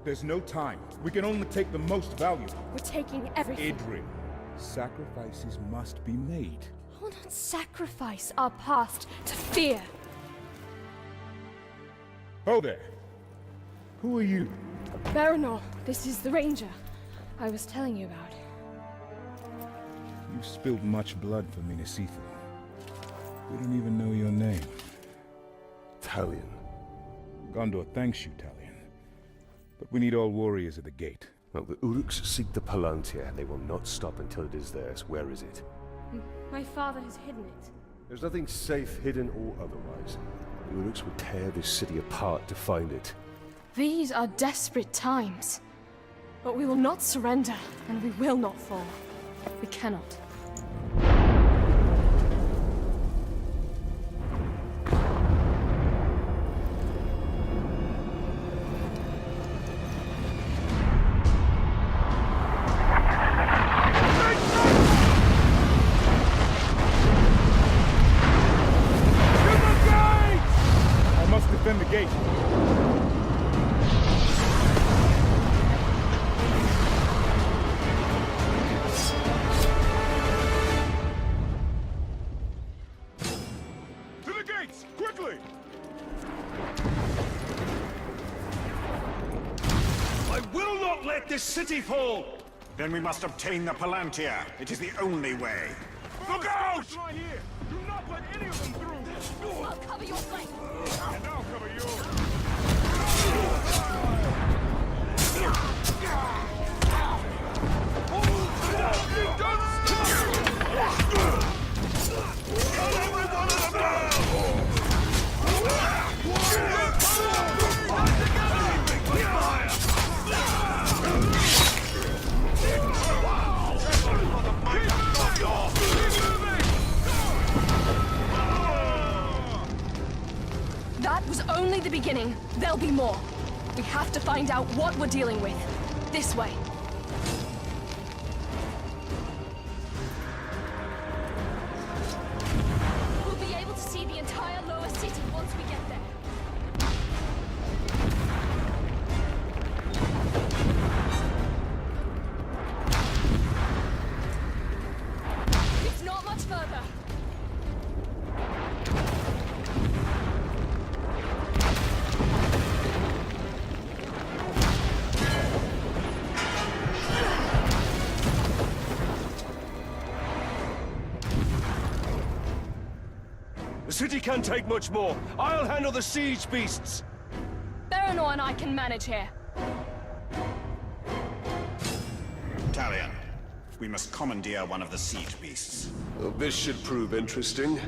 There's no time. We can only take the most valuable. We're taking everything. Idrin, sacrifices must be made. We'll not sacrifice our past to fear. Oh there. Who are you? Baranor, this is the ranger I was telling you about. You've spilled much blood for Minas Ithil. We don't even know your name. Talion. Gondor thanks you, Talion. But we need all warriors at the gate. Well, the Uruks seek the Palantir, and they will not stop until it is theirs. Where is it? My father has hidden it. There's nothing safe, hidden or otherwise. The Uruks would tear this city apart to find it. These are desperate times. But we will not surrender, and we will not fall. We cannot. Defend the gate. To the gates, quickly! I will not let this city fall! Then we must obtain the Palantir. It is the only way. Look out! Right here. Do not let any of them through. I'll cover your flank. And I'll cover yours. That was only the beginning. There'll be more. We have to find out what we're dealing with. This way. We'll be able to see the entire lower city once we get there. It's not much further. The city can't take much more. I'll handle the siege beasts. Baranor and I can manage here. Talion, we must commandeer one of the siege beasts. Well, this should prove interesting.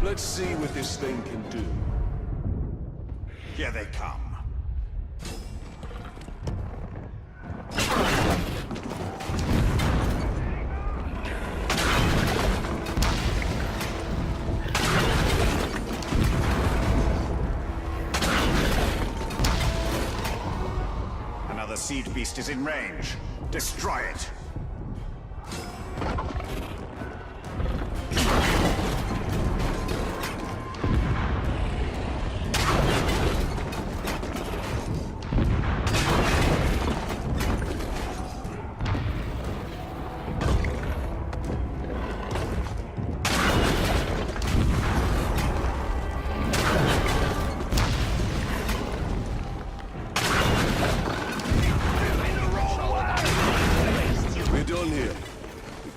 Let's see what this thing can do. Here they come. Another siege beast is in range. Destroy it.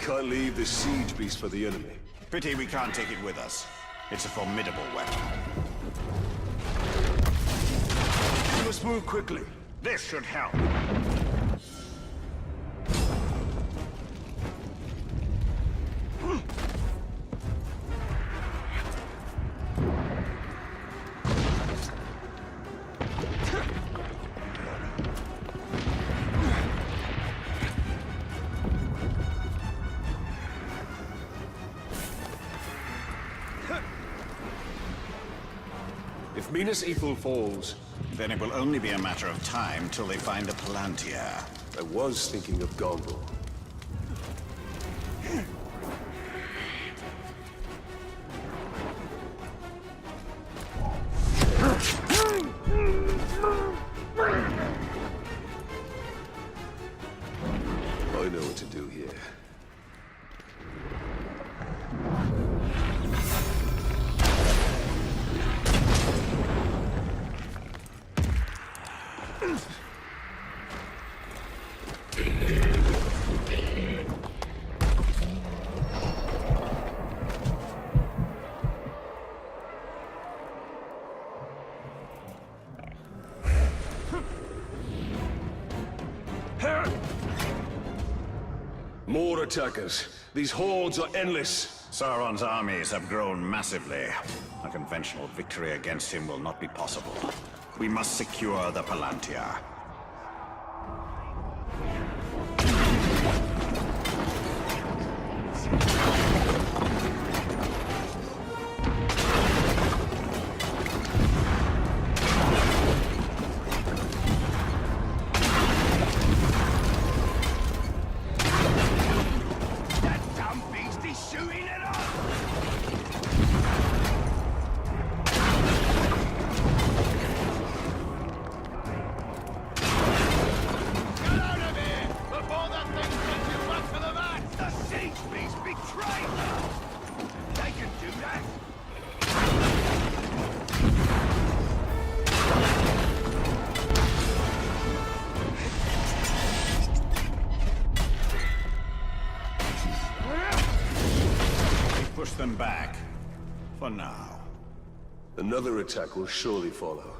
Can't leave the siege beast for the enemy. Pity we can't take it with us. It's a formidable weapon. We must move quickly. This should help. Minas Ithil falls. Then it will only be a matter of time till they find a Palantir. I was thinking of Gondor. I know what to do here. More attackers. These hordes are endless. Sauron's armies have grown massively. A conventional victory against him will not be possible. We must secure the Palantir. Push them back. For now. Another attack will surely follow.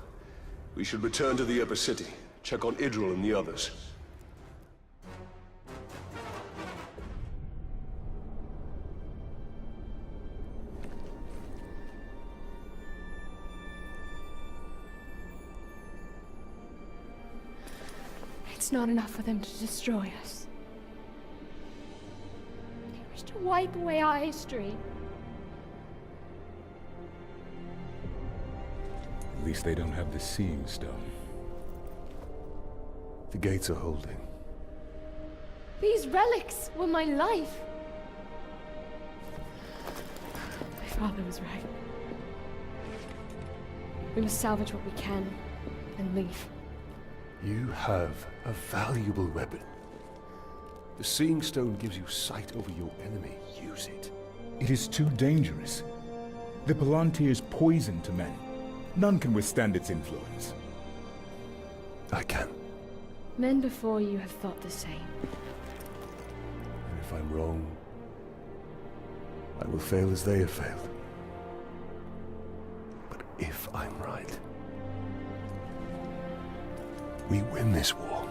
We should return to the upper city, check on Ithil and the others. It's not enough for them to destroy us. They wish to wipe away our history. At least they don't have the Seeing Stone. The gates are holding. These relics were my life. My father was right. We must salvage what we can and leave. You have a valuable weapon. The Seeing Stone gives you sight over your enemy. Use it. It is too dangerous. The Palantir is poison to men. None can withstand its influence. I can. Men before you have thought the same. And if I'm wrong, I will fail as they have failed. But if I'm right, we win this war.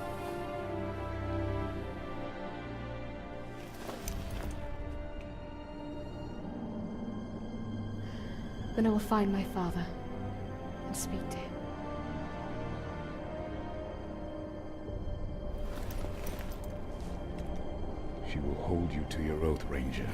Then I will find my father and speak to him. She will hold you to your oath, Ranger.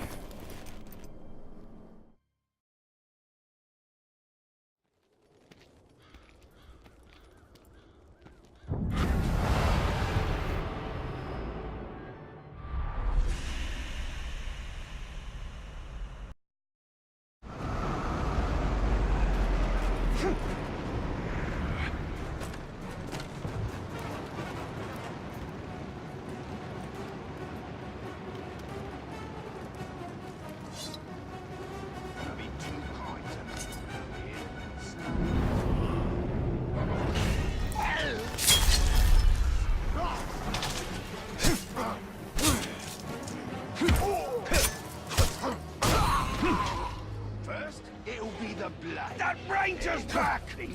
First, it'll be the blood. That ranger's back! They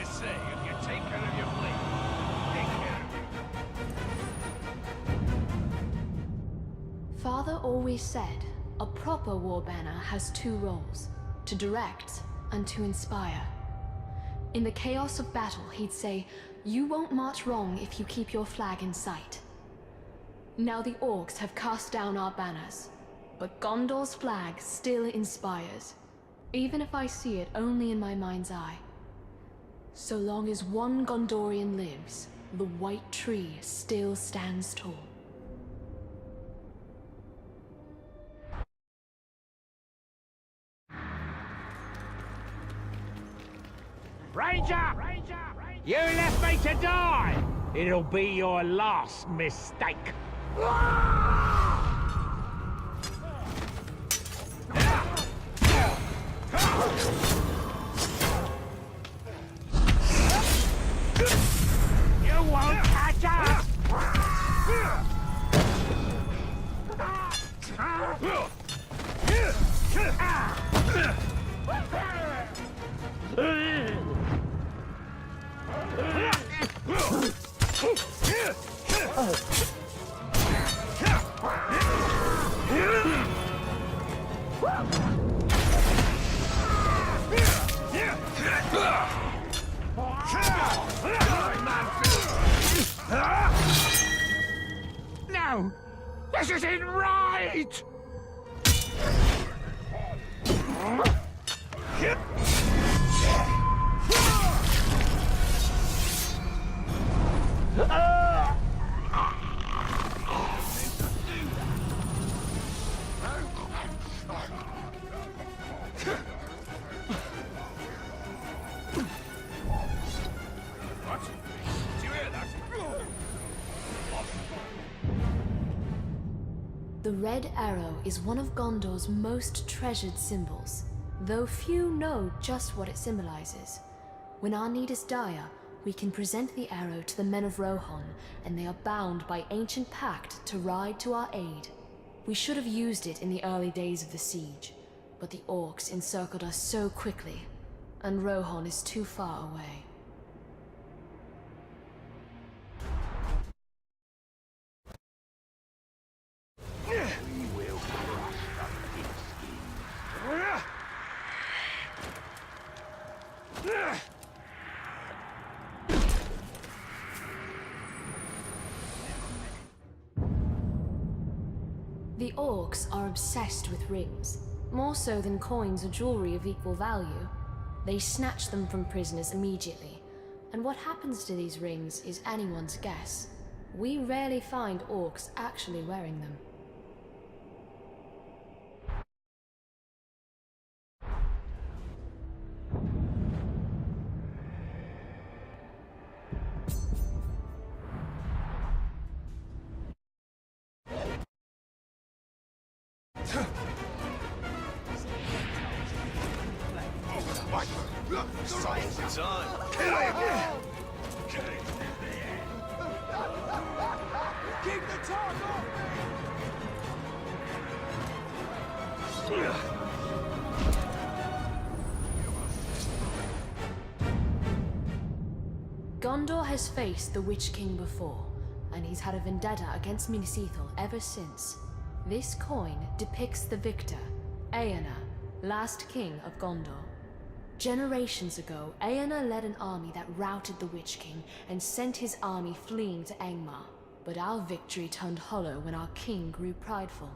say if you take care of your blade, take care of you. Father always said, a proper war banner has two roles. To to direct, and to inspire. In the chaos of battle, he'd say, "You won't march wrong if you keep your flag in sight." Now the orcs have cast down our banners, but Gondor's flag still inspires, even if I see it only in my mind's eye. So long as one Gondorian lives, the white tree still stands tall. Ranger! You left me to die! It'll be your last mistake. You won't catch us! No! This isn't right! The Red Arrow is one of Gondor's most treasured symbols, though few know just what it symbolizes. When our need is dire, we can present the arrow to the men of Rohan, and they are bound by ancient pact to ride to our aid. We should have used it in the early days of the siege, but the orcs encircled us so quickly, and Rohan is too far away. The orcs are obsessed with rings, more so than coins or jewelry of equal value. They snatch them from prisoners immediately, and what happens to these rings is anyone's guess. We rarely find orcs actually wearing them. Gondor has faced the Witch King before, and he's had a vendetta against Minas Ithil ever since. This coin depicts the victor, Eärnur, last king of Gondor. Generations ago, Eärnur led an army that routed the Witch King and sent his army fleeing to Angmar. But our victory turned hollow when our king grew prideful.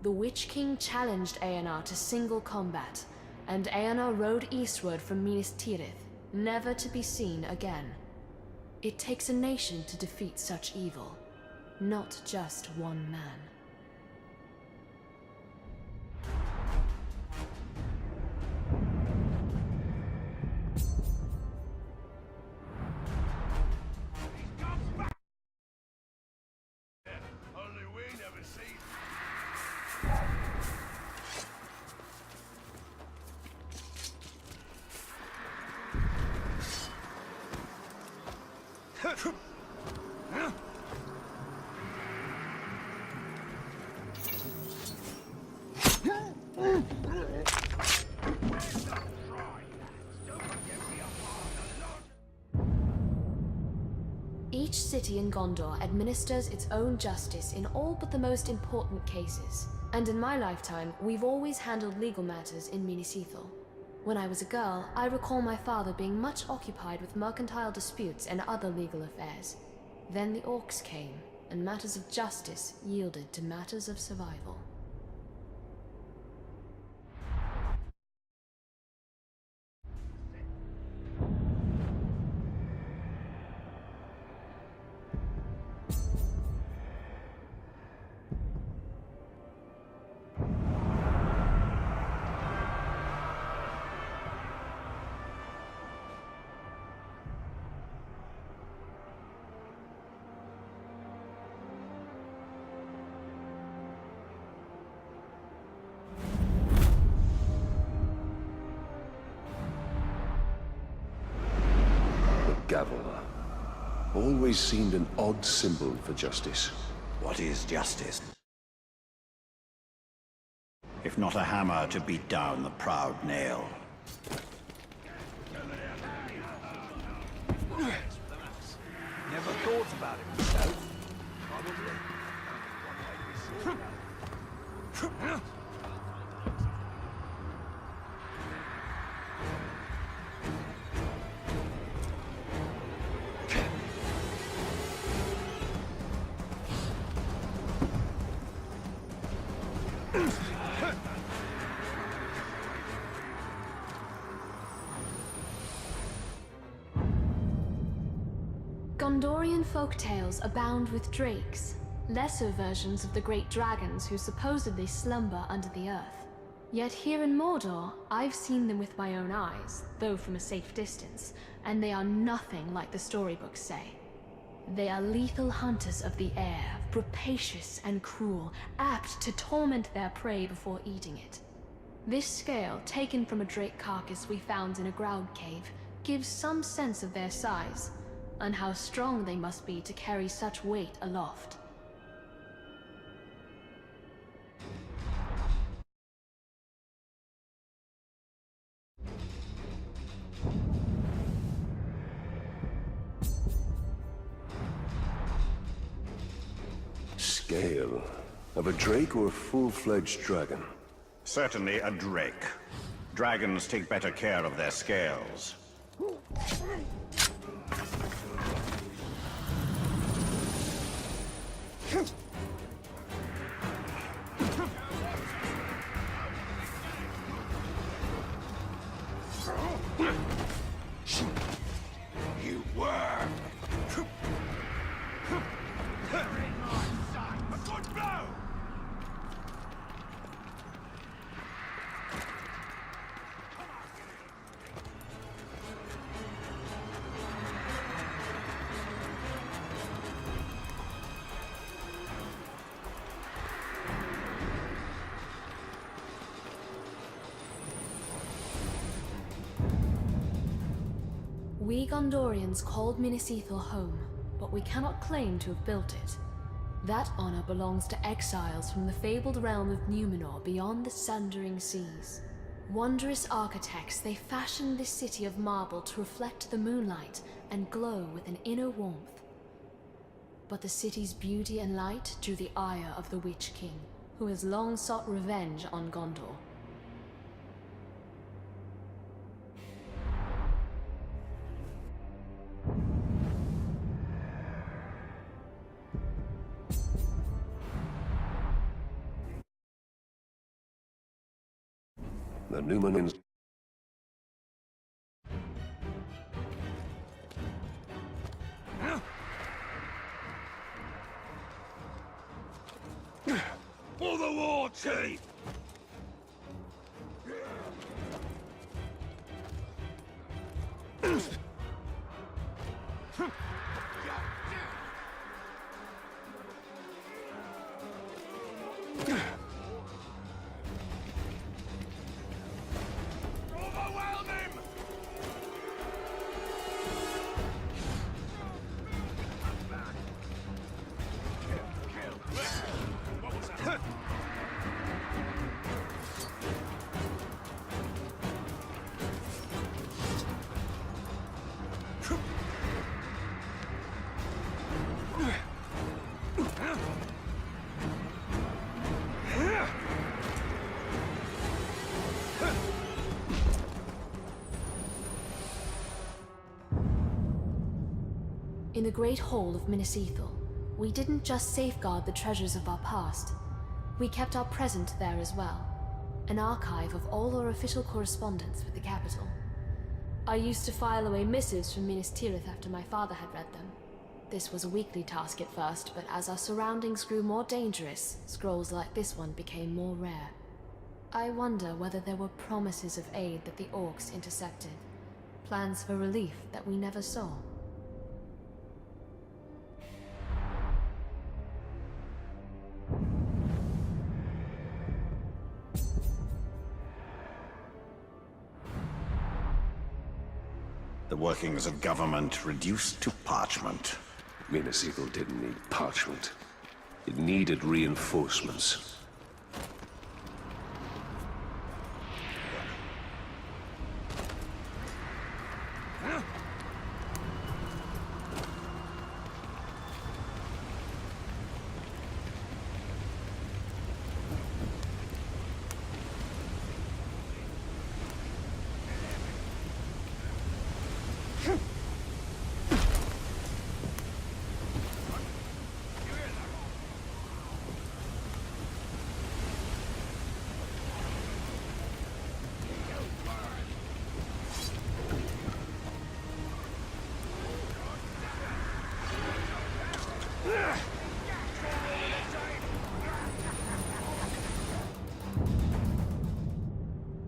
The Witch King challenged Eärnur to single combat, and Eärnur rode eastward from Minas Tirith, never to be seen again. It takes a nation to defeat such evil, not just one man. Each city in Gondor administers its own justice in all but the most important cases. And in my lifetime, we've always handled legal matters in Minas Ithil. When I was a girl, I recall my father being much occupied with mercantile disputes and other legal affairs. Then the orcs came, and matters of justice yielded to matters of survival. Gavel. Always seemed an odd symbol for justice. What is justice? If not a hammer to beat down the proud nail. Never thought about it myself. Gondorian folktales abound with drakes, lesser versions of the great dragons who supposedly slumber under the earth. Yet here in Mordor, I've seen them with my own eyes, though from a safe distance, and they are nothing like the storybooks say. They are lethal hunters of the air, rapacious and cruel, apt to torment their prey before eating it. This scale, taken from a drake carcass we found in a ground cave, gives some sense of their size, and how strong they must be to carry such weight aloft. Scale. Of a drake or a full-fledged dragon? Certainly a drake. Dragons take better care of their scales. You were! A good blow! We Gondorians called Minas Ithil home, but we cannot claim to have built it. That honor belongs to exiles from the fabled realm of Numenor beyond the sundering seas. Wondrous architects, they fashioned this city of marble to reflect the moonlight and glow with an inner warmth. But the city's beauty and light drew the ire of the Witch King, who has long sought revenge on Gondor. The Numenors. For the war chief! Overwhelm him! What was that? In the Great Hall of Minas Ithil, we didn't just safeguard the treasures of our past. We kept our present there as well. An archive of all our official correspondence with the capital. I used to file away missives from Minas Tirith after my father had read them. This was a weekly task at first, but as our surroundings grew more dangerous, scrolls like this one became more rare. I wonder whether there were promises of aid that the orcs intercepted. Plans for relief that we never saw. The workings of government reduced to parchment. Minas Ithil didn't need parchment. It needed reinforcements.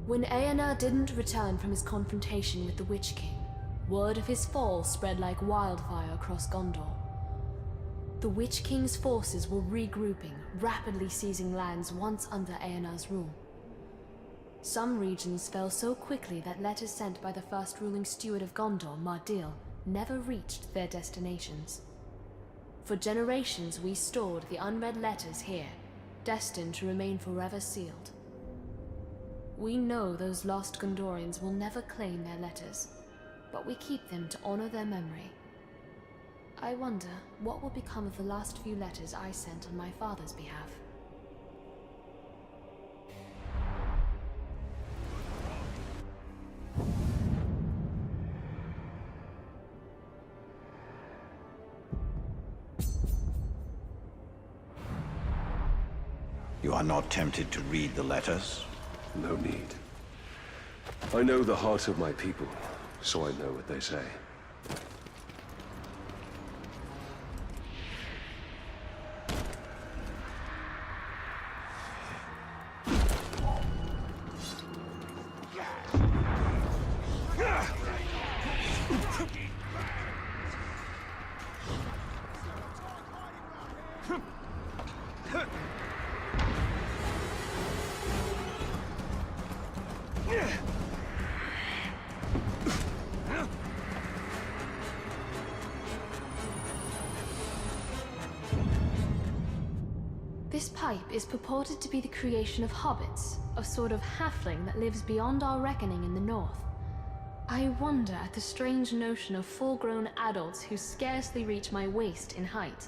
When Eonar didn't return from his confrontation with the Witch King, word of his fall spread like wildfire across Gondor. The Witch King's forces were regrouping, rapidly seizing lands once under Eonar's rule. Some regions fell so quickly that letters sent by the first ruling steward of Gondor, Mardil, never reached their destinations. For generations we stored the unread letters here, destined to remain forever sealed. We know those lost Gondorians will never claim their letters, but we keep them to honor their memory. I wonder what will become of the last few letters I sent on my father's behalf. You are not tempted to read the letters? No need. I know the heart of my people, so I know what they say. This pipe is purported to be the creation of hobbits, a sort of halfling that lives beyond our reckoning in the north. I wonder at the strange notion of full-grown adults who scarcely reach my waist in height.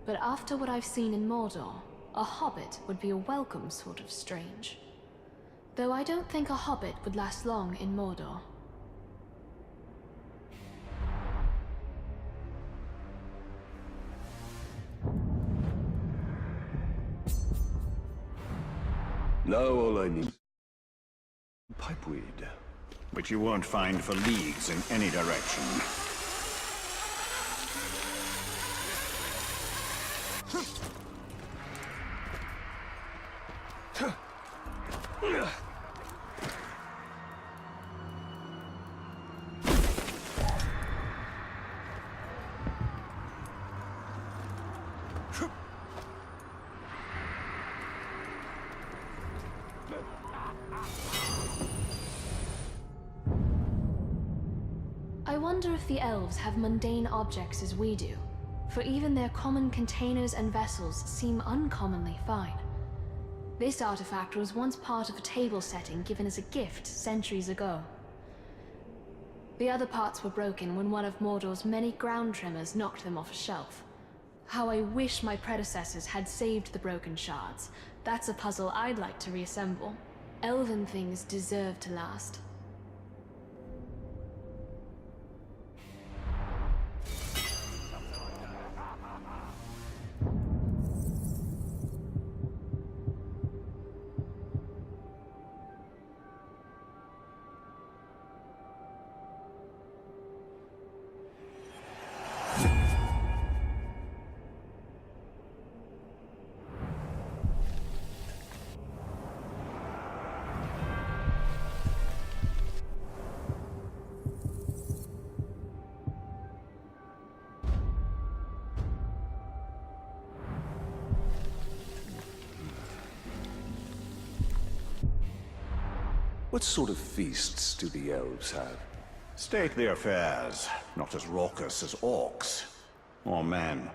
But after what I've seen in Mordor, a hobbit would be a welcome sort of strange. Though I don't think a hobbit would last long in Mordor. Now all I need... pipeweed. Which you won't find for leagues in any direction. I wonder if the elves have mundane objects as we do, for even their common containers and vessels seem uncommonly fine. This artifact was once part of a table setting given as a gift centuries ago. The other parts were broken when one of Mordor's many ground tremors knocked them off a shelf. How I wish my predecessors had saved the broken shards. That's a puzzle I'd like to reassemble. Elven things deserve to last. What sort of feasts do the elves have? Stately affairs, not as raucous as orcs or men.